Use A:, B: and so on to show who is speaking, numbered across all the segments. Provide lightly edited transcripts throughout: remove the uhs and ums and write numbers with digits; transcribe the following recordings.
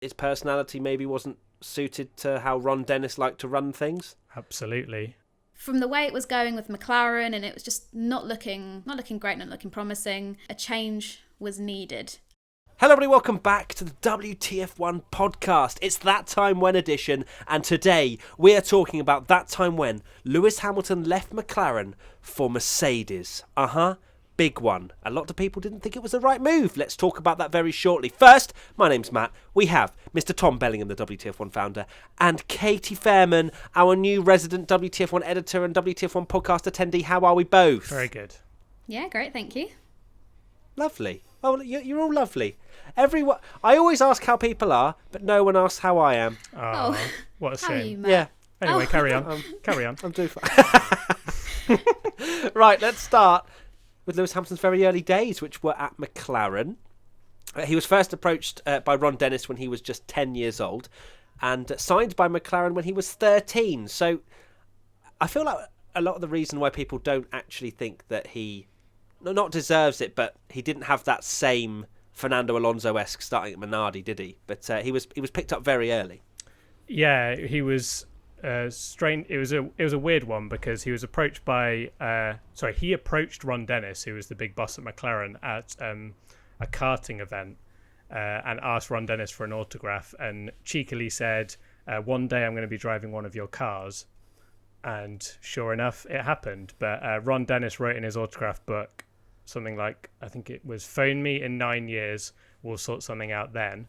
A: his personality maybe wasn't suited to how Ron Dennis liked to run things?
B: Absolutely.
C: From the way it was going with McLaren, and it was just not looking great, not looking promising, a change was needed.
A: Hello everybody, welcome back to the WTF1 podcast. It's That Time When edition, and today we are talking about that time when Lewis Hamilton left McLaren for Mercedes. Big one. A lot of people didn't think it was the right move. Let's talk about that very shortly. First, my name's Matt. We have Mr. Tom Bellingham, the WTF1 founder, and Katie Fairman, our new resident WTF1 editor and WTF1 podcast attendee. How are we both?
B: Very good.
C: Yeah, great, thank you.
A: Lovely. Oh, you're all lovely. Everyone. I always ask how people are, but no one asks how I am.
B: Oh, what a
C: How are you,
B: shame.
C: Matt?
A: Yeah.
B: Anyway, carry on. Carry on.
A: I'm doing fine. Right, let's start with Lewis Hamilton's very early days, which were at McLaren. He was first approached by Ron Dennis when he was just 10 years old and signed by McLaren when he was 13. So I feel like a lot of the reason why people don't actually think that he not deserves it, but he didn't have that same Fernando Alonso-esque starting at Minardi, did he? But he was picked up very early.
B: Yeah, he was strange. It was a weird one because he was approached by he approached Ron Dennis, who was the big boss at McLaren, at a karting event and asked Ron Dennis for an autograph and cheekily said, one day I'm going to be driving one of your cars. And sure enough, it happened. But Ron Dennis wrote in his autograph book something like, I think it was, phone me in 9 years, we'll sort something out then.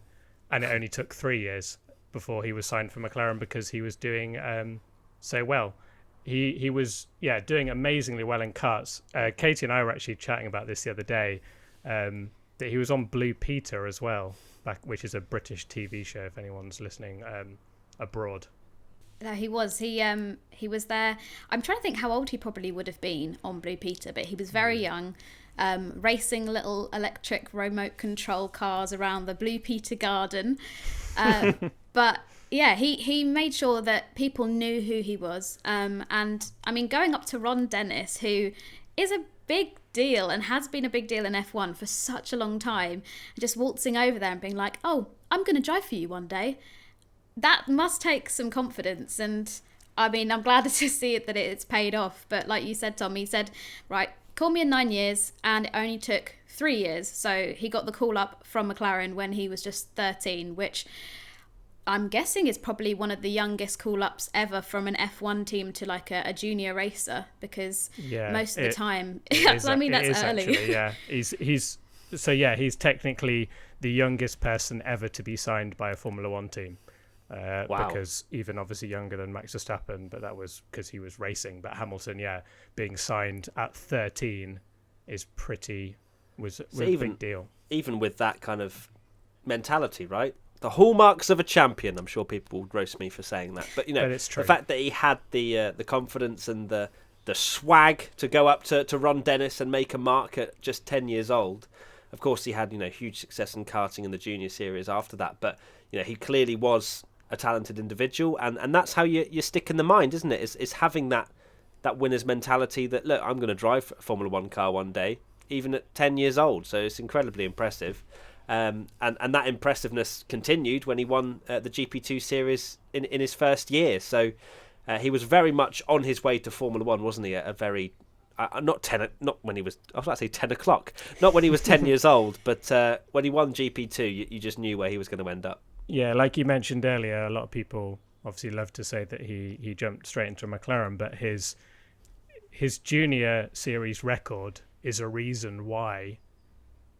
B: And it only took 3 years before he was signed for McLaren because he was doing so well. He was doing amazingly well in karts. Katie and I were actually chatting about this the other day, that he was on Blue Peter as well, which is a British TV show if anyone's listening abroad.
C: No, he was. He was there. I'm trying to think how old he probably would have been on Blue Peter, but he was very young, racing little electric remote control cars around the Blue Peter garden. But yeah, he made sure that people knew who he was. And I mean, going up to Ron Dennis, who is a big deal and has been a big deal in F1 for such a long time, and just waltzing over there and being like, oh, I'm going to drive for you one day. That must take some confidence, and I mean, I'm glad to see it that it's paid off. But like you said, Tom, he said, right, call me in 9 years, and it only took 3 years. So he got the call up from McLaren when he was just 13, which I'm guessing is probably one of the youngest call ups ever from an F1 team to like a junior racer, because most of the time, that's early.
B: Actually, yeah, he's technically the youngest person ever to be signed by a Formula One team.
A: Wow.
B: Because even obviously younger than Max Verstappen, but that was because he was racing. But Hamilton, being signed at 13 is was a big deal. Even
A: with that kind of mentality, right? The hallmarks of a champion. I'm sure people would roast me for saying that, but but it's true. The fact that he had the confidence and the swag to go up to Ron Dennis and make a mark at just 10 years old. Of course, he had huge success in karting in the junior series after that, but he clearly was a talented individual, and that's how you stick in the mind, isn't it? Is having that winner's mentality that, look, I'm going to drive a Formula One car one day, even at 10 years old. So it's incredibly impressive, and that impressiveness continued when he won the GP2 series in his first year. So he was very much on his way to Formula One, wasn't he? A very not when he was, I was about to say 10 o'clock, not when he was 10 years old, but when he won GP2, you just knew where he was going to end up.
B: Yeah, like you mentioned earlier, a lot of people obviously love to say that he jumped straight into McLaren, but his junior series record is a reason why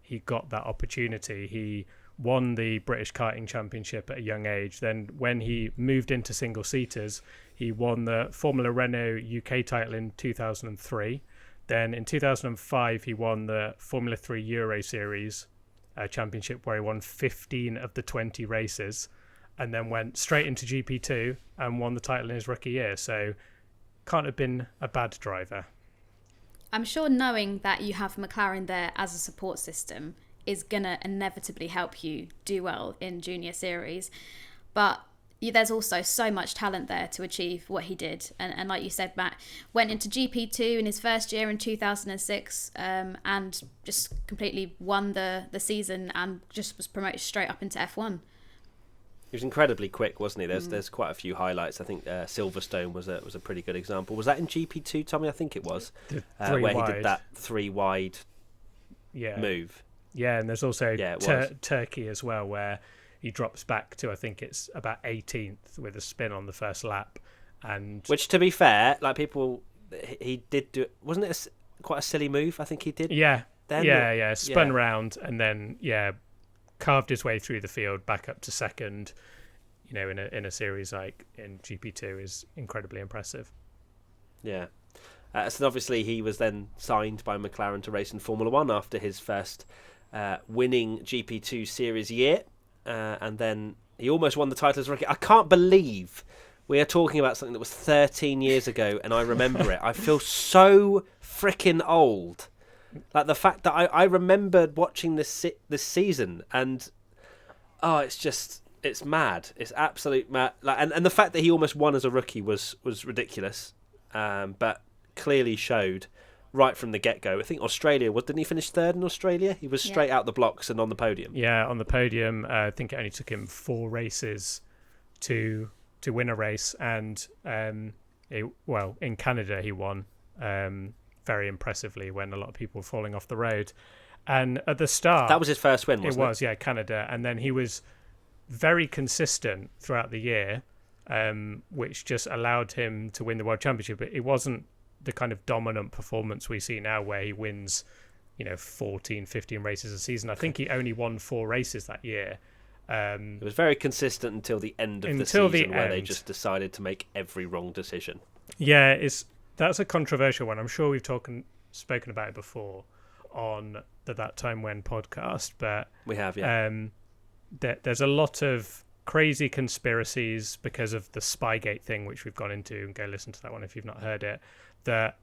B: he got that opportunity. He won the British Karting Championship at a young age. Then when he moved into single-seaters, he won the Formula Renault UK title in 2003. Then in 2005, he won the Formula 3 Euro Series championship, where he won 15 of the 20 races, and then went straight into GP2 and won the title in his rookie year. So can't have been a bad driver.
C: I'm sure knowing that you have McLaren there as a support system is going to inevitably help you do well in junior series. But there's also so much talent there to achieve what he did. And like you said, Matt, went into GP2 in his first year in 2006 and just completely won the season and just was promoted straight up into F1.
A: He was incredibly quick, wasn't he? There's quite a few highlights. I think Silverstone was a pretty good example. Was that in GP2, Tommy? I think it was. Where he did that 3 wide move.
B: Yeah, and there's also Turkey as well, where he drops back to, I think it's about 18th with a spin on the first lap. And
A: which, to be fair, like he did do. Wasn't it quite a silly move? I think he did.
B: Yeah, spun round and then carved his way through the field back up to second. You know, in a series like in GP2 is incredibly impressive.
A: Yeah. So obviously he was then signed by McLaren to race in Formula One after his first winning GP2 series year, and then he almost won the title as rookie. I can't believe we are talking about something that was 13 years ago, and I remember it. I feel so freaking old. Like the fact that I remembered watching this season, and it's mad. It's absolute mad. Like, and the fact that he almost won as a rookie was ridiculous, but clearly showed right from the get-go. I think Australia, didn't he finish third in Australia? He was straight out the blocks and on the podium.
B: Yeah, on the podium. I think it only took him 4 races to win a race, and in Canada he won very impressively when a lot of people were falling off the road. And at the start,
A: that was his first win, wasn't it?
B: It was, yeah, Canada. And then he was very consistent throughout the year, which just allowed him to win the World Championship. But it wasn't the kind of dominant performance we see now where he wins, 14, 15 races a season. I think he only won 4 races that year.
A: It was very consistent until the end of the season, where they just decided to make every wrong decision.
B: Yeah, that's a controversial one. I'm sure we've spoken about it before on the That Time When podcast, but
A: we have, yeah.
B: There's a lot of crazy conspiracies because of the Spygate thing, which we've gone into, and go listen to that one if you've not heard it. That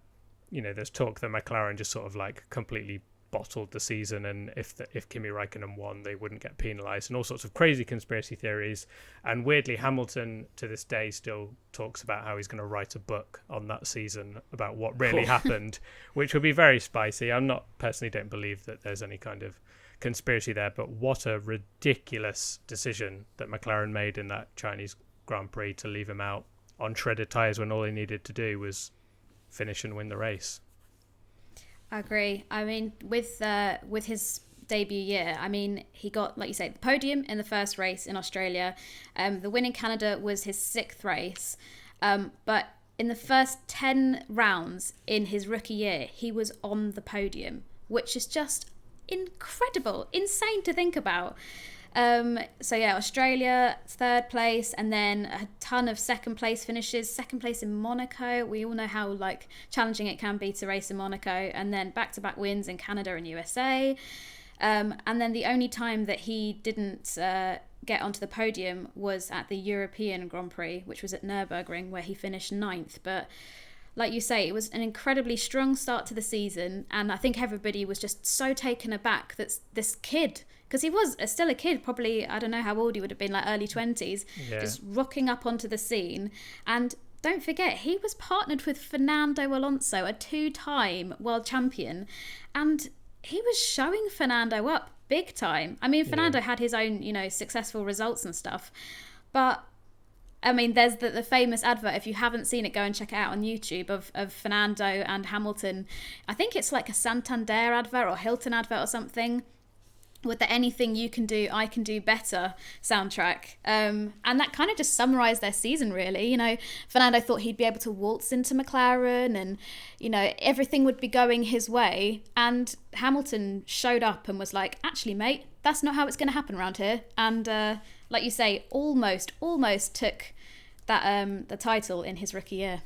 B: there's talk that McLaren just sort of like completely bottled the season, and if Kimi Räikkönen won, they wouldn't get penalised, and all sorts of crazy conspiracy theories. And weirdly, Hamilton to this day still talks about how he's going to write a book on that season about what really happened, which would be very spicy. I'm not personally don't believe that there's any kind of conspiracy there, but what a ridiculous decision that McLaren made in that Chinese Grand Prix to leave him out on shredded tyres when all he needed to do was finish and win the race.
C: I agree. I mean, with his debut year, I mean, he got, like you say, the podium in the first race in Australia. The win in Canada was his 6th race. But in the first 10 rounds in his rookie year, he was on the podium, which is just incredible, insane to think about. Australia 3rd place, and then a ton of second place finishes. 2nd place in Monaco. We all know how challenging it can be to race in Monaco, and then back-to-back wins in Canada and USA. And then the only time that he didn't get onto the podium was at the European Grand Prix, which was at Nürburgring, where he finished 9th. But like you say, it was an incredibly strong start to the season, and I think everybody was just so taken aback that this kid, because he was still a kid, probably, I don't know how old he would have been, like early 20s, just rocking up onto the scene. And don't forget, he was partnered with Fernando Alonso, a 2-time world champion, and he was showing Fernando up big time. I mean, Fernando had his own, successful results and stuff, but I mean, there's the famous advert, if you haven't seen it, go and check it out on YouTube, of Fernando and Hamilton. I think it's like a Santander advert or Hilton advert or something, with the "Anything You Can Do, I Can Do Better" soundtrack. And that kind of just summarised their season, really. Fernando thought he'd be able to waltz into McLaren and, everything would be going his way. And Hamilton showed up and was like, actually, mate, that's not how it's going to happen around here. And like you say, almost took that the title in his rookie year.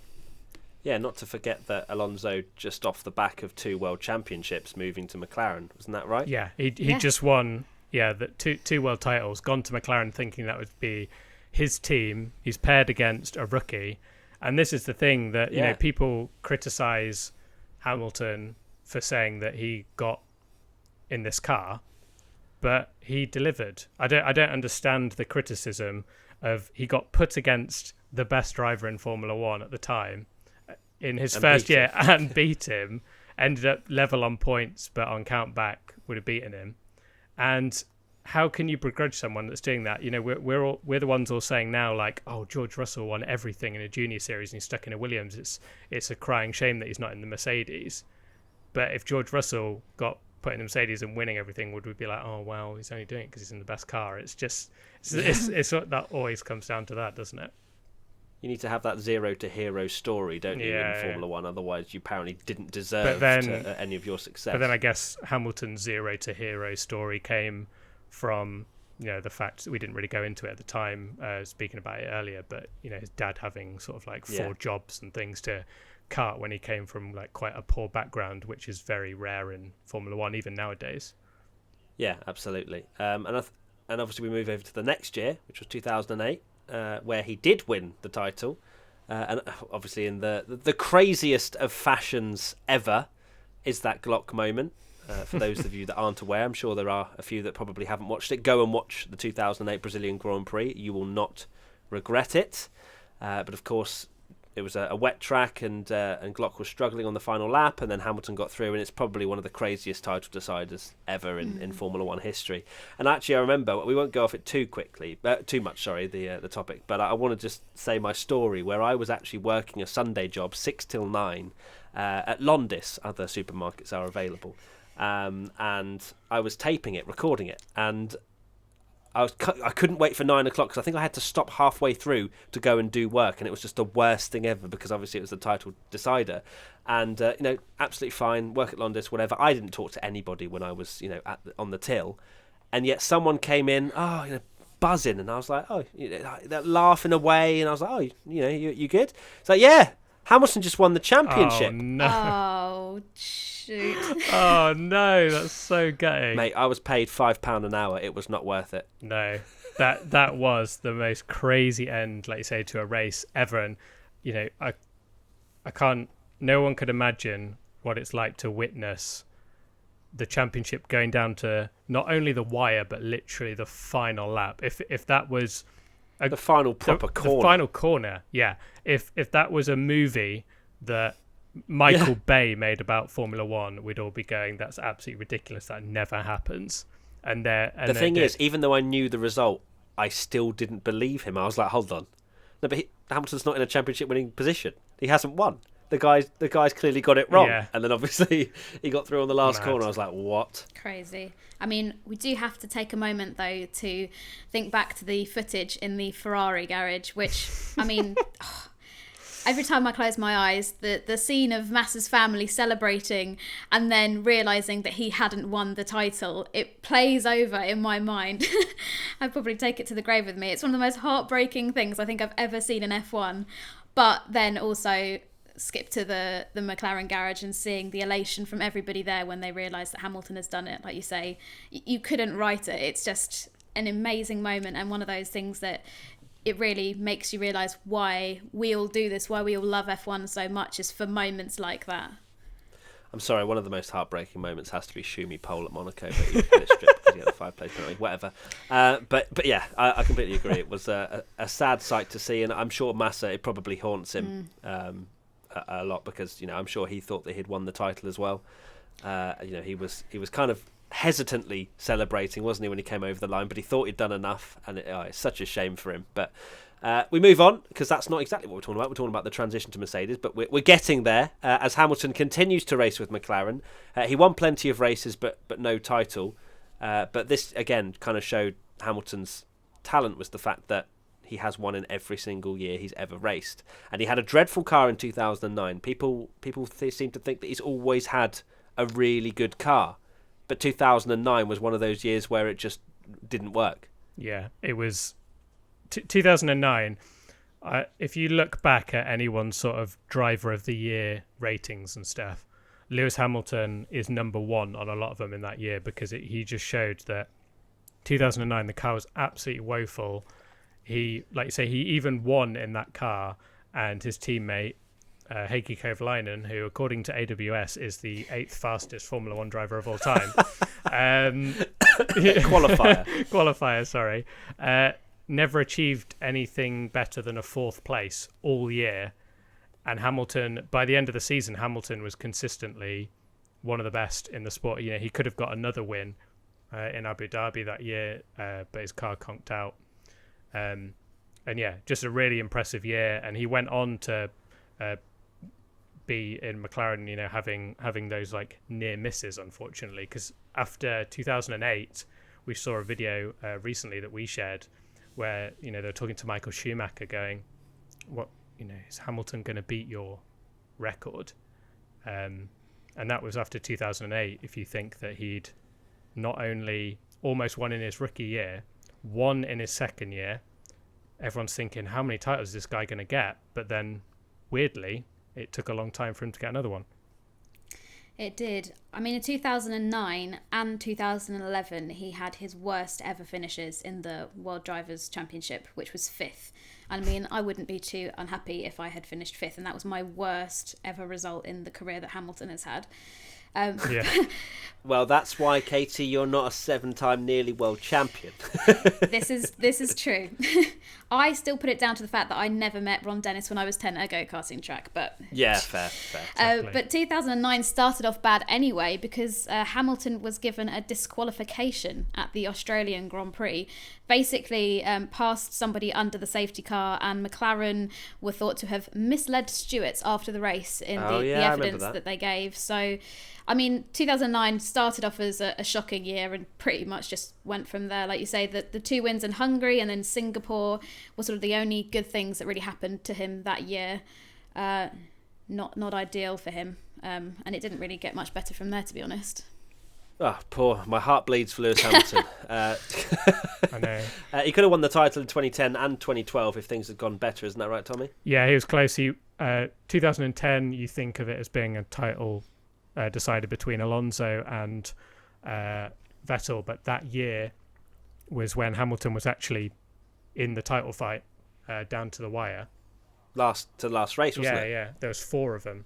A: Yeah, not to forget that Alonso, just off the back of 2 world championships, moving to McLaren. Wasn't that right?
B: Yeah, he just won the two world titles, gone to McLaren thinking that would be his team. He's paired against a rookie. And this is the thing that people criticise Hamilton for saying that he got in this car, but he delivered. I don't understand the criticism of he got put against the best driver in Formula One at the time in his first year and beat him, ended up level on points, but on count back would have beaten him. And how can you begrudge someone that's doing that? We're the ones all saying now, like, oh, George Russell won everything in a junior series and he's stuck in a Williams. It's a crying shame that he's not in the Mercedes. But if George Russell got put in the Mercedes and winning everything, would we be like, oh wow, he's only doing it because he's in the best car? It's just it's that always comes down to that, doesn't it?
A: You need to have that zero to hero story, don't you, in Formula One? Otherwise, you apparently didn't deserve any of your success.
B: But then I guess Hamilton's zero to hero story came from the fact that we didn't really go into it at the time, speaking about it earlier. But his dad having sort of like 4 jobs and things to kart when he came from like quite a poor background, which is very rare in Formula One even nowadays.
A: Yeah, absolutely. And obviously we move over to the next year, which was 2008. Where he did win the title, and obviously in the craziest of fashions ever is that Glock moment. For those of you that aren't aware, I'm sure there are a few that probably haven't watched it. Go and watch the 2008 Brazilian Grand Prix. You will not regret it. But of course, it was a wet track, and Glock was struggling on the final lap, and then Hamilton got through, and it's probably one of the craziest title deciders ever in Formula One history. And actually, I remember, we won't go off it too much, the topic, but I want to just say my story where I was actually working a Sunday job, 6 till 9, at Londis. Other supermarkets are available, and I was taping it, recording it, and I couldn't wait for 9 o'clock because I think I had to stop halfway through to go and do work, and it was just the worst thing ever because obviously it was the title decider. And absolutely fine, work at Londis, whatever. I didn't talk to anybody when I was on the till, and yet someone came in, buzzing, and I was like, they're laughing away, and I was like, you good? It's like, yeah, Hamilton just won the championship.
B: Oh no!
C: Oh shoot!
B: Oh no, that's so gutting.
A: Mate, I was paid £5 an hour. It was not worth it.
B: No, that was the most crazy end, like you say, to a race ever. And I can't. No one could imagine what it's like to witness the championship going down to not only the wire but literally the final lap. If that was
A: the final proper corner.
B: The final corner, yeah. If that was a movie that Michael Bay made about Formula One, we'd all be going, that's absolutely ridiculous. That never happens. And the
A: thing is, even though I knew the result, I still didn't believe him. I was like, hold on. No, but Hamilton's not in a championship winning position. He hasn't won. The guy's clearly got it wrong. Yeah. And then obviously he got through on the last corner. I was like, what?
C: Crazy. I mean, we do have to take a moment, though, to think back to the footage in the Ferrari garage, which, I mean, every time I close my eyes, the scene of Massa's family celebrating and then realising that he hadn't won the title, it plays over in my mind. I'd probably take it to the grave with me. It's one of the most heartbreaking things I think I've ever seen in F1. But then also skip to the McLaren garage and seeing the elation from everybody there when they realise that Hamilton has done it. Like you say, you couldn't write it. It's just an amazing moment, and one of those things that it really makes you realise why we all do this, why we all love F1 so much, is for moments like that.
A: I'm sorry, one of the most heartbreaking moments has to be Schumi pole at Monaco, but he was stripped because he had a 5-place penalty, whatever. But yeah, I completely agree. It was a sad sight to see, and I'm sure Massa, it probably haunts him a lot because I'm sure he thought that he'd won the title as well. He was kind of hesitantly celebrating, wasn't he, when he came over the line? But he thought he'd done enough, and it's such a shame for him. But we move on because that's not exactly what we're talking about. We're talking about the transition to Mercedes, but we're getting there as Hamilton continues to race with McLaren. He won plenty of races, but no title. But this again kind of showed Hamilton's talent was the fact that he has won in every single year he's ever raced, and he had a dreadful car in 2009. People seem to think that he's always had a really good car, but 2009 was one of those years where it just didn't work.
B: Yeah, it was 2009. If you look back at anyone's sort of driver of the year ratings and stuff, Lewis Hamilton is number one on a lot of them in that year because he just showed that 2009 the car was absolutely woeful. He, like you say, he even won in that car, and his teammate Heikki Kovalainen, who according to AWS is the 8th fastest Formula One driver of all time, qualifier, sorry, never achieved anything better than a 4th place all year. And Hamilton, by the end of the season, Hamilton was consistently one of the best in the sport. He could have got another win in Abu Dhabi that year, but his car conked out. And yeah, just a really impressive year. And he went on to be in McLaren, you know, having those like near misses, unfortunately, because after 2008, we saw a video recently that we shared where, you know, they're talking to Michael Schumacher going, what, you know, is Hamilton going to beat your record? And that was after 2008. If you think that he'd not only almost won in his rookie year, won in his second year, everyone's thinking, how many titles is this guy going to get? But then, weirdly, it took a long time for him to get another one.
C: It did. I mean, in 2009 and 2011, he had his worst ever finishes in the World Drivers' Championship, which was 5th. I mean, I wouldn't be too unhappy if I had finished 5th, and that was my worst ever result in the career that Hamilton has had.
B: Yeah.
A: Well, that's why, Katie, you're not a 7-time nearly world champion.
C: This is true. I still put it down to the fact that I never met Ron Dennis when I was 10 at a go-karting track, but
A: yeah, fair.
B: Exactly.
C: But 2009 started off bad anyway because Hamilton was given a disqualification at the Australian Grand Prix. Basically, passed somebody under the safety car, and McLaren were thought to have misled stewards after the race in the evidence that they gave. So, I mean, 2009 started off as a shocking year and pretty much just went from there. Like you say, the 2 wins in Hungary and then Singapore were sort of the only good things that really happened to him that year. Not ideal for him, and it didn't really get much better from there, to be honest.
A: Oh, poor. My heart bleeds for Lewis Hamilton.
B: I know.
A: He could have won the title in 2010 and 2012 if things had gone better. Isn't that right, Tommy?
B: Yeah, he was close. 2010, you think of it as being a title decided between Alonso and Vettel, but that year was when Hamilton was actually in the title fight down to the wire.
A: Last race, wasn't it?
B: Yeah. There was 4 of them.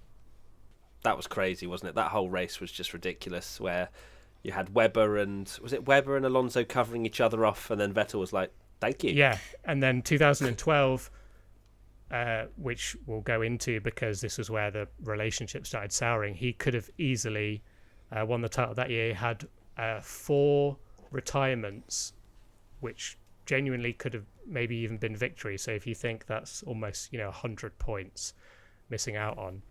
A: That was crazy, wasn't it? That whole race was just ridiculous, where you had Webber and Alonso covering each other off, and then Vettel was like, thank you.
B: Yeah, and then 2012, which we'll go into because this was where the relationship started souring, he could have easily won the title that year. He had 4 retirements, which genuinely could have maybe even been victory. So if you think that's almost 100 points missing out on.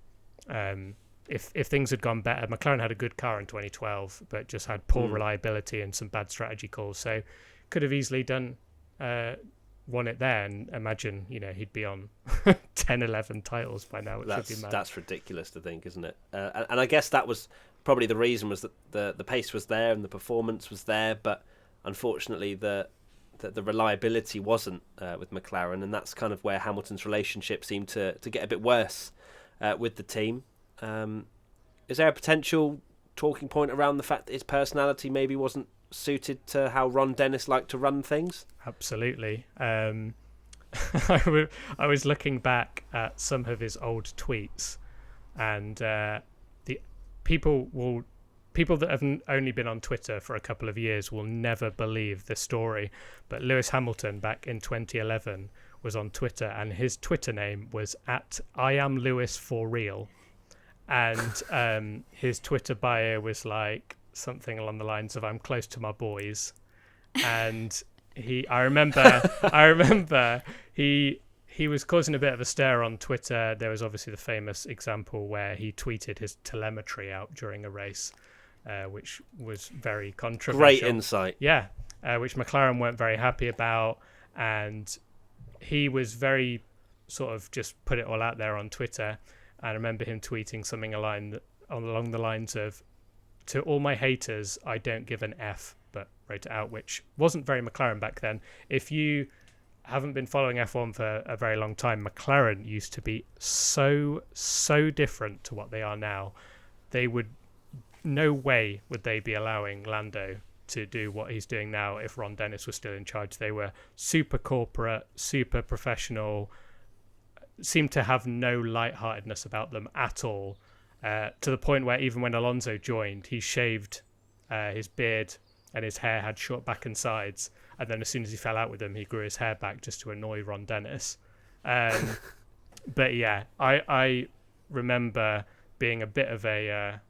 B: If things had gone better, McLaren had a good car in 2012, but just had poor reliability and some bad strategy calls. So could have easily won it there, and imagine he'd be on 10, 11 titles by now, which would be mad. That's
A: ridiculous to think, isn't it? And I guess that was probably the reason, was that the pace was there and the performance was there, but unfortunately the reliability wasn't with McLaren, and that's kind of where Hamilton's relationship seemed to get a bit worse with the team. Is there a potential talking point around the fact that his personality maybe wasn't suited to how Ron Dennis liked to run things?
B: Absolutely. I was looking back at some of his old tweets, and the people that have only been on Twitter for a couple of years will never believe the story. But Lewis Hamilton back in 2011 was on Twitter, and his Twitter name was @IamLewisForReal. And his Twitter bio was like something along the lines of "I'm close to my boys," and I remember he was causing a bit of a stir on Twitter. There was obviously the famous example where he tweeted his telemetry out during a race, which was very controversial.
A: Great insight.
B: Yeah, which McLaren weren't very happy about, and he was very sort of just put it all out there on Twitter. I remember him tweeting something along the lines of, "To all my haters, I don't give an F," but wrote it out, which wasn't very McLaren back then. If you haven't been following F1 for a very long time, McLaren used to be so different to what they are now. No way would they be allowing Lando to do what he's doing now if Ron Dennis was still in charge. They were super corporate, super professional, seemed to have no lightheartedness about them at all, to the point where even when Alonso joined, he shaved his beard and his hair had short back and sides, and then as soon as he fell out with them, he grew his hair back just to annoy Ron Dennis. But yeah, I remember being a bit of a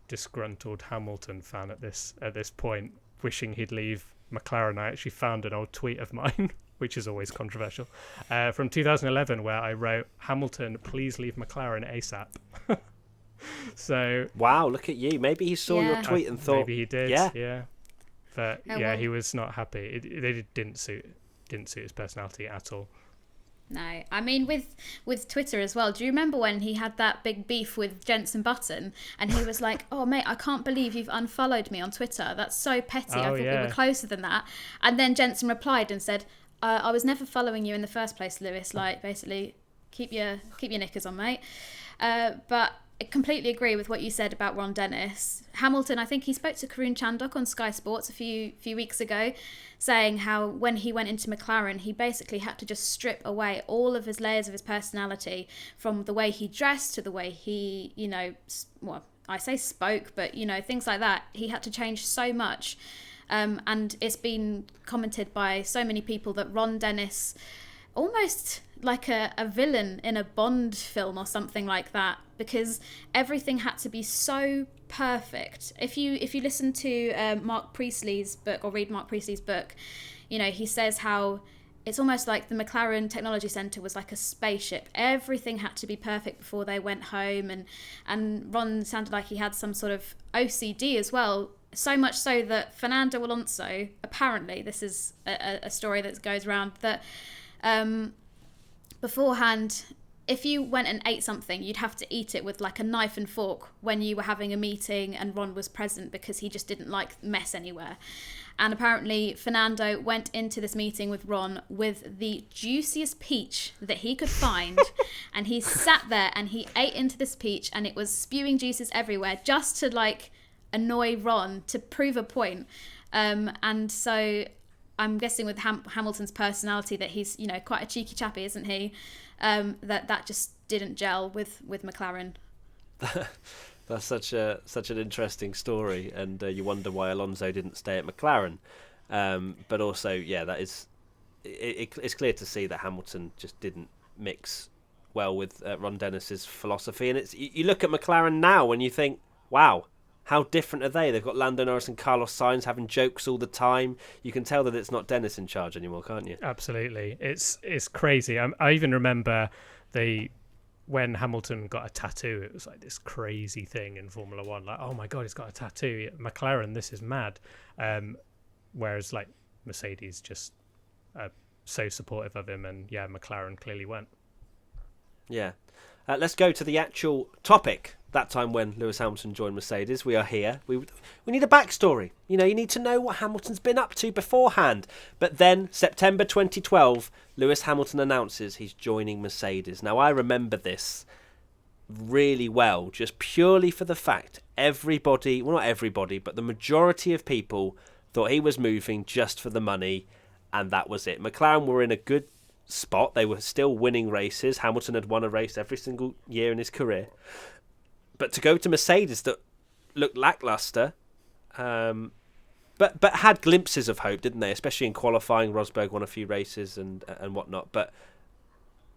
B: disgruntled Hamilton fan at this point, wishing he'd leave McLaren, I actually found an old tweet of mine, which is always controversial, from 2011, where I wrote, "Hamilton, please leave McLaren ASAP." So
A: wow, look at you. Maybe he saw your tweet and thought,
B: maybe he did. Yeah. But he was not happy. It didn't suit his personality at all.
C: No, I mean with Twitter as well. Do you remember when he had that big beef with Jenson Button, and he was like, "Oh mate, I can't believe you've unfollowed me on Twitter. That's so petty. I thought we were closer than that." And then Jenson replied and said, "I was never following you in the first place, Lewis. Like, basically, keep your knickers on, mate." But I completely agree with what you said about Ron Dennis. Hamilton, I think he spoke to Karun Chandok on Sky Sports a few weeks ago, saying how when he went into McLaren, he basically had to just strip away all of his layers of his personality, from the way he dressed to the way he, I say spoke, but, things like that. He had to change so much. And it's been commented by so many people that Ron Dennis, almost like a villain in a Bond film or something like that, because everything had to be so perfect. If you listen to Mark Priestley's book, or read Mark Priestley's book, he says how it's almost like the McLaren Technology Centre was like a spaceship. Everything had to be perfect before they went home, and Ron sounded like he had some sort of OCD as well. So much so that Fernando Alonso, apparently, this is a story that goes around, that beforehand, if you went and ate something, you'd have to eat it with like a knife and fork when you were having a meeting and Ron was present, because he just didn't like mess anywhere. And apparently Fernando went into this meeting with Ron with the juiciest peach that he could find, and he sat there and he ate into this peach, and it was spewing juices everywhere, just to like annoy Ron, to prove a point. And so I'm guessing with Hamilton's personality that he's, quite a cheeky chappy, isn't he? That just didn't gel with McLaren.
A: That's such an interesting story, and you wonder why Alonso didn't stay at McLaren. But also, that is it's clear to see that Hamilton just didn't mix well with Ron Dennis's philosophy. And it's you look at McLaren now and you think, wow, how different are they? They've got Lando Norris and Carlos Sainz having jokes all the time. You can tell that it's not Dennis in charge anymore, can't you?
B: Absolutely. It's crazy. I even remember when Hamilton got a tattoo, it was like this crazy thing in Formula One. Like, oh my God, he's got a tattoo. McLaren, this is mad. Whereas like Mercedes just so supportive of him, and McLaren clearly went. Yeah.
A: Let's go to the actual topic. That time when Lewis Hamilton joined Mercedes, we are here. We need a backstory. You need to know what Hamilton's been up to beforehand. But then, September 2012, Lewis Hamilton announces he's joining Mercedes. Now, I remember this really well, just purely for the fact everybody, well, not everybody, but the majority of people thought he was moving just for the money, and that was it. McLaren were in a good spot. They were still winning races. Hamilton had won a race every single year in his career. But to go to Mercedes that looked lackluster, but had glimpses of hope, didn't they? Especially in qualifying, Rosberg won a few races and whatnot. But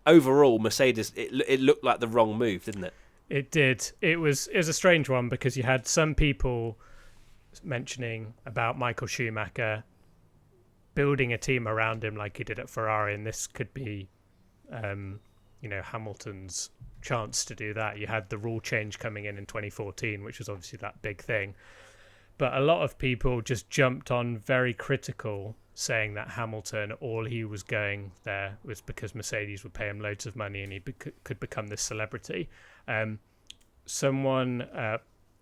A: overall, Mercedes, it looked like the wrong move, didn't it?
B: It did. It was a strange one, because you had some people mentioning about Michael Schumacher building a team around him like he did at Ferrari, and this could be, Hamilton's chance to do that. You had the rule change coming in 2014, which was obviously that big thing. But a lot of people just jumped on very critical, saying that Hamilton, all he was going there was because Mercedes would pay him loads of money and he could become this celebrity. Someone,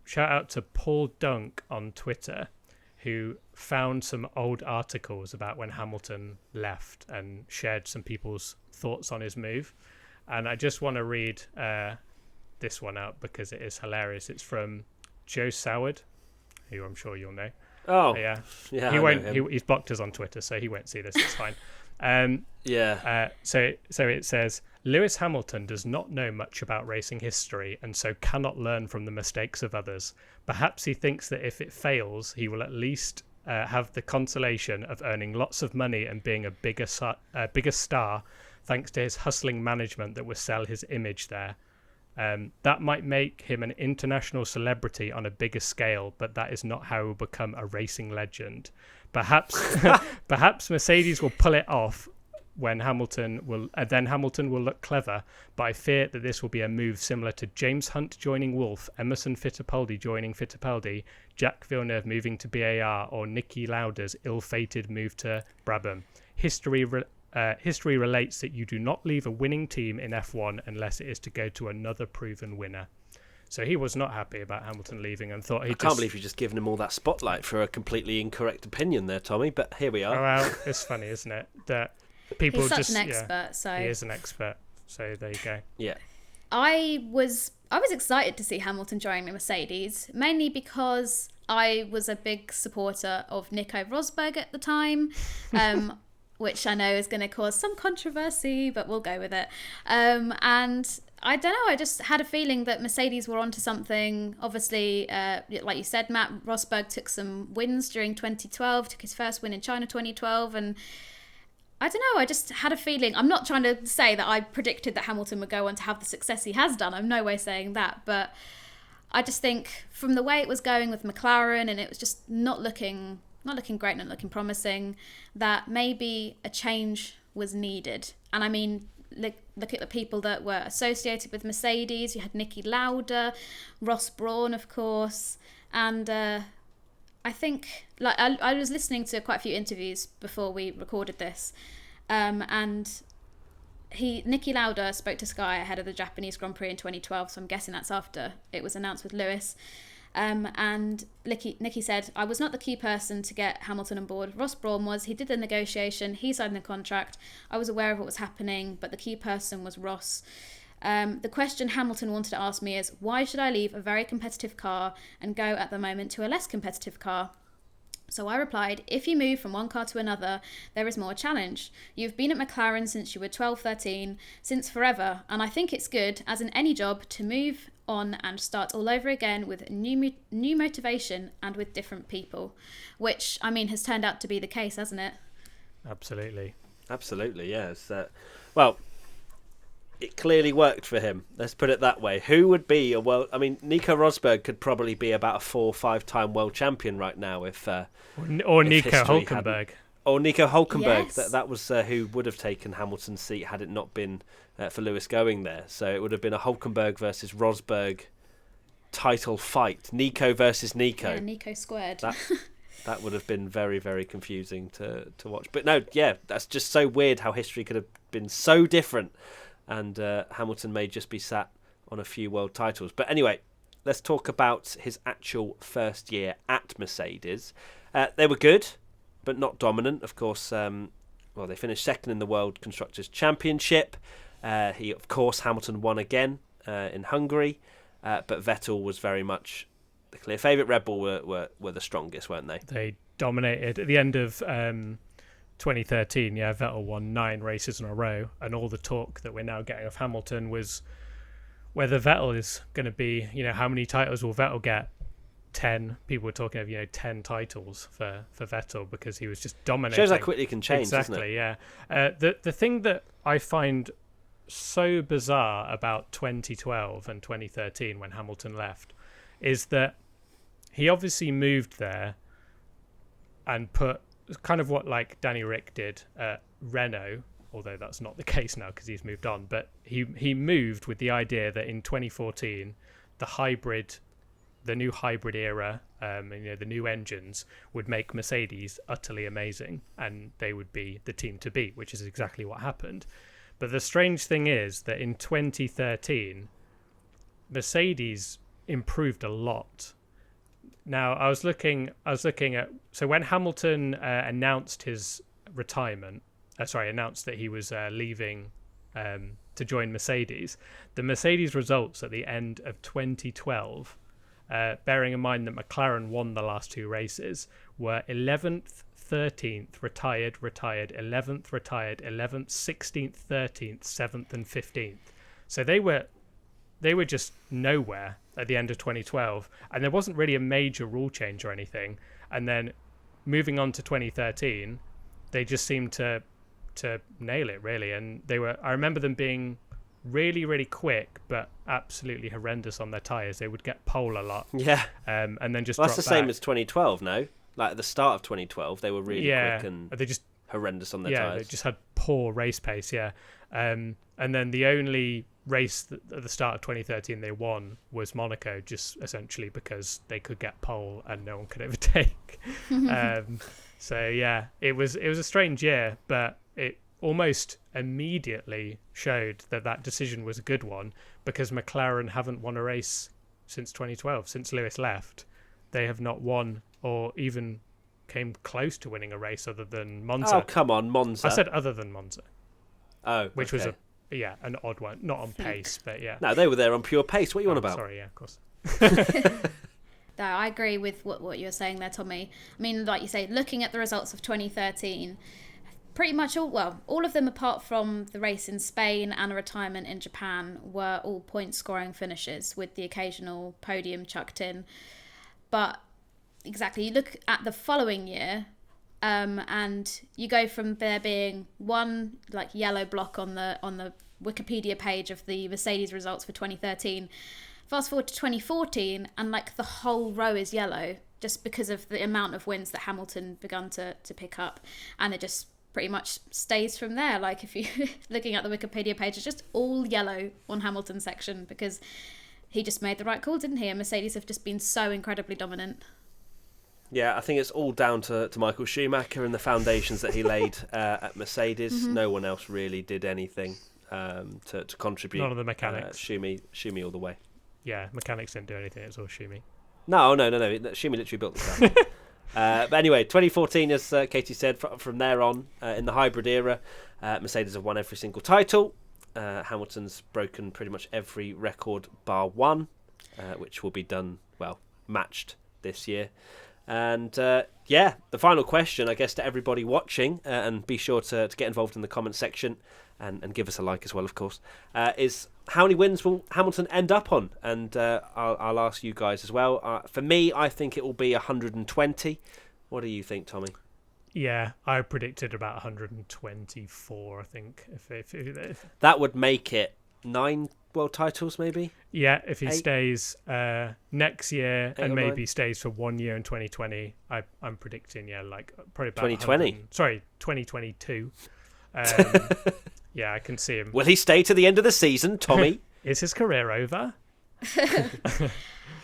B: shout out to Paul Dunk on Twitter, who found some old articles about when Hamilton left and shared some people's thoughts on his move. And I just want to read this one out because it is hilarious. It's from Joe Soward, who I'm sure you'll know.
A: Oh,
B: yeah.
A: He won't.
B: He's blocked us on Twitter, so he won't see this. It's fine. So it says, Lewis Hamilton does not know much about racing history and so cannot learn from the mistakes of others. Perhaps he thinks that if it fails, he will at least have the consolation of earning lots of money and being a bigger star, thanks to his hustling management that will sell his image there. That might make him an international celebrity on a bigger scale, but that is not how he will become a racing legend. Perhaps Mercedes will pull it off when Hamilton will look clever, but I fear that this will be a move similar to James Hunt joining Wolff, Emerson Fittipaldi joining Fittipaldi, Jacques Villeneuve moving to BAR, or Niki Lauda's ill-fated move to Brabham. History relates that you do not leave a winning team in F1 unless it is to go to another proven winner. So he was not happy about Hamilton leaving and thought I can't
A: believe you've just given him all that spotlight for a completely incorrect opinion there, Tommy, but here we are.
B: Oh, well, it's funny, isn't it? That people
C: He's such
B: just
C: an expert, so
B: he is an expert. So there you go.
A: Yeah.
C: I was excited to see Hamilton join Mercedes, mainly because I was a big supporter of Nico Rosberg at the time, which I know is going to cause some controversy, but we'll go with it. And I don't know, I just had a feeling that Mercedes were onto something. Obviously, like you said, Matt, Rosberg took some wins during 2012, took his first win in China 2012, and I don't know, I just had a feeling. I'm not trying to say that I predicted that Hamilton would go on to have the success he has done. I'm no way saying that, but I just think from the way it was going with McLaren, and it was just not looking great, not looking promising, that maybe a change was needed. And I mean, look at the people that were associated with Mercedes. You had Niki Lauda, Ross Brawn, of course, and I think, like, I was listening to quite a few interviews before we recorded this, and Niki Lauda spoke to Sky ahead of the Japanese Grand Prix in 2012, so I'm guessing that's after it was announced with Lewis. And Niki said, I was not the key person to get Hamilton on board. Ross Brawn was. He did the negotiation. He signed the contract. I was aware of what was happening, but the key person was Ross. The question Hamilton wanted to ask me is, why should I leave a very competitive car and go at the moment to a less competitive car? So I replied, if you move from one car to another, there is more challenge. You've been at McLaren since you were 12, 13, since forever, and I think it's good, as in any job, to move on and start all over again with new motivation and with different people, which, I mean, has turned out to be the case, hasn't it?
B: Absolutely,
A: yes. Well, it clearly worked for him. Let's put it that way. Who would be Nico Rosberg could probably be about a 4 or 5 time world champion right now if
B: or Nico Hülkenberg.
A: Or Nico Hülkenberg.
C: Yes.
A: That was who would have taken Hamilton's seat had it not been for Lewis going there. So it would have been a Hülkenberg versus Rosberg title fight. Nico versus Nico.
C: Yeah, Nico squared.
A: That would have been very, very confusing to watch. But no, yeah, that's just so weird how history could have been so different. And Hamilton may just be sat on a few world titles. But anyway, let's talk about his actual first year at Mercedes. They were good, but not dominant. Of course, they finished second in the World Constructors' Championship. Hamilton won again in Hungary. But Vettel was very much the clear favourite. Red Bull were the strongest, weren't they?
B: They dominated. At the end of 2013, Vettel won 9 races in a row, and all the talk that we're now getting of Hamilton was whether Vettel is going to be, how many titles will Vettel get? 10. People were talking of 10 titles for Vettel, because he was just dominating.
A: Shows how quickly it can change,
B: exactly,
A: doesn't it?
B: Yeah. The thing that I find so bizarre about 2012 and 2013 when Hamilton left is that he obviously moved there and put kind of what like Danny Rick did at Renault, although that's not the case now because he's moved on, but he moved with the idea that in 2014 the new hybrid era, the new engines would make Mercedes utterly amazing and they would be the team to beat, which is exactly what happened. But the strange thing is that in 2013 Mercedes improved a lot. Now, I was looking at, so when Hamilton announced his retirement, announced that he was leaving to join Mercedes, the Mercedes results at the end of 2012, bearing in mind that McLaren won the last 2 races, were 11th, 13th, retired, 11th, retired, 11th, 16th, 13th, 7th and 15th. So they were just nowhere at the end of 2012, and there wasn't really a major rule change or anything. And then moving on to 2013, they just seemed to nail it, really. And I remember them being really, really quick, but absolutely horrendous on their tyres. They would get pole a lot.
A: Yeah.
B: And then just
A: that's
B: drop
A: the same
B: back.
A: as 2012, no? Like at the start of 2012, they were really quick and
B: they just
A: horrendous on their tyres.
B: Yeah, they just had poor race pace, and then the only race at the start of 2013 they won was Monaco, just essentially because they could get pole and no one could overtake. So yeah, it was a strange year, but it almost immediately showed that decision was a good one, because McLaren haven't won a race since 2012. Since Lewis left, they have not won or even came close to winning a race other than Monza.
A: Oh, come on, Monza.
B: I said other than Monza.
A: Oh,
B: which was an odd one. Not on pace, but yeah.
A: No, they were there on pure pace. What are you on about?
B: Sorry, yeah, of course.
C: No, I agree with what you were saying there, Tommy. I mean, like you say, looking at the results of 2013, pretty much all of them apart from the race in Spain and a retirement in Japan were all point-scoring finishes with the occasional podium chucked in. But exactly, you look at the following year, and you go from there being one like yellow block on the Wikipedia page of the Mercedes results for 2013. Fast forward to 2014, and like the whole row is yellow just because of the amount of wins that Hamilton begun to pick up, and it just pretty much stays from there. Like if you're looking at the Wikipedia page, it's just all yellow on Hamilton's section because he just made the right call, didn't he? And Mercedes have just been so incredibly dominant.
A: Yeah, I think it's all down to Michael Schumacher and the foundations that he laid at Mercedes. Mm-hmm. No one else really did anything to contribute.
B: None of the mechanics.
A: Schumi all the way.
B: Yeah, mechanics didn't do anything. It was all Schumi.
A: No. Schumi literally built the car. But anyway, 2014, as Katie said, from there on, in the hybrid era, Mercedes have won every single title. Hamilton's broken pretty much every record bar one, which will be matched this year. And the final question, I guess, to everybody watching, and be sure to get involved in the comment section and give us a like as well, of course, is how many wins will Hamilton end up on? And I'll ask you guys as well. For me, I think it will be 120. What do you think, Tommy?
B: Yeah, I predicted about 124, I think. If
A: that would make it 9 world titles, maybe?
B: Yeah, if he
A: 8?
B: Stays next year and maybe
A: 9?
B: Stays for 1 year in 2020, I'm predicting, probably about
A: 2020.
B: 2022. Yeah, I can see him.
A: Will he stay to the end of the season, Tommy?
B: Is his career over?
A: Okay,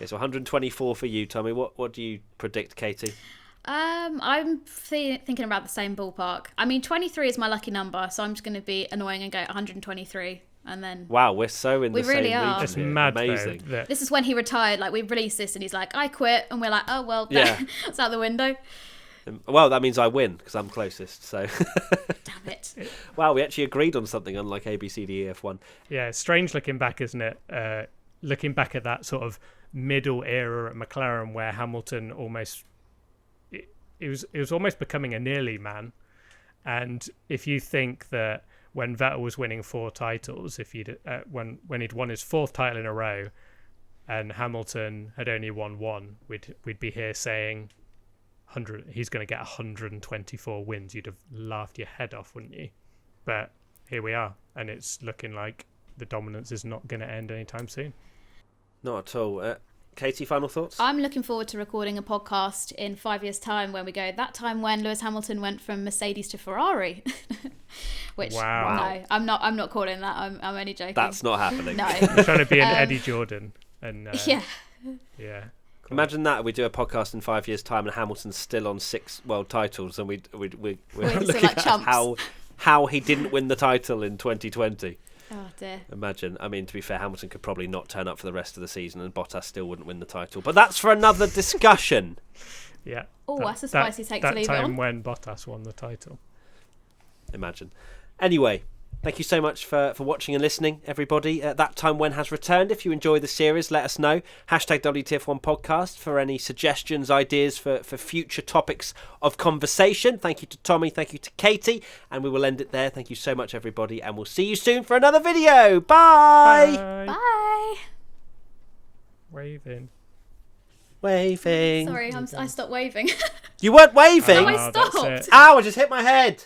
A: so 124 for you, Tommy. What do you predict, Katie?
C: I'm thinking about the same ballpark. I mean, 23 is my lucky number, so I'm just going to be annoying and go 123. And then
A: wow, we're so in the same region.
B: That's mad.
A: Amazing.
C: This is when he retired. Like, we released this and he's like, I quit. And we're like, oh, well, it's out the window.
A: Well, that means I win because I'm closest. So,
C: damn it!
A: Wow, we actually agreed on something, unlike A, B, C, D, E, F, 1.
B: Yeah, it's strange looking back, isn't it? Looking back at that sort of middle era at McLaren, where Hamilton almost it was almost becoming a nearly man. And if you think that when Vettel was winning 4 titles, when he'd won his 4th title in a row, and Hamilton had only won 1, we'd be here saying he's going to get 124 wins. You'd have laughed your head off, wouldn't you? But here we are, and it's looking like the dominance is not going to end anytime soon.
A: Not at all. Katie, final thoughts?
C: I'm looking forward to recording a podcast in 5 years' time when we go that time when Lewis Hamilton went from Mercedes to Ferrari. Which, no, I'm not calling that. I'm only joking.
A: That's not happening.
C: No.
B: You're trying to be an Eddie Jordan. And
C: yeah.
B: Cool.
A: Imagine that we do a podcast in 5 years' time and Hamilton's still on 6 world titles, and we're looking at how he didn't win the title in 2020.
C: Oh dear.
A: Imagine. I mean, to be fair, Hamilton could probably not turn up for the rest of the season, and Bottas still wouldn't win the title. But that's for another discussion.
B: Yeah.
C: Oh, that's a spicy take to leave it on.
B: That time when Bottas won the title.
A: Imagine. Anyway, thank you so much for watching and listening, everybody. That time when has returned. If you enjoy the series, let us know. #WTF1 podcast for any suggestions, ideas for future topics of conversation. Thank you to Tommy. Thank you to Katie. And we will end it there. Thank you so much, everybody. And we'll see you soon for another video. Bye.
C: Bye.
B: Waving.
A: Waving.
C: Sorry, I stopped waving.
A: You weren't waving?
C: No, I stopped.
A: Ow, I just hit my head.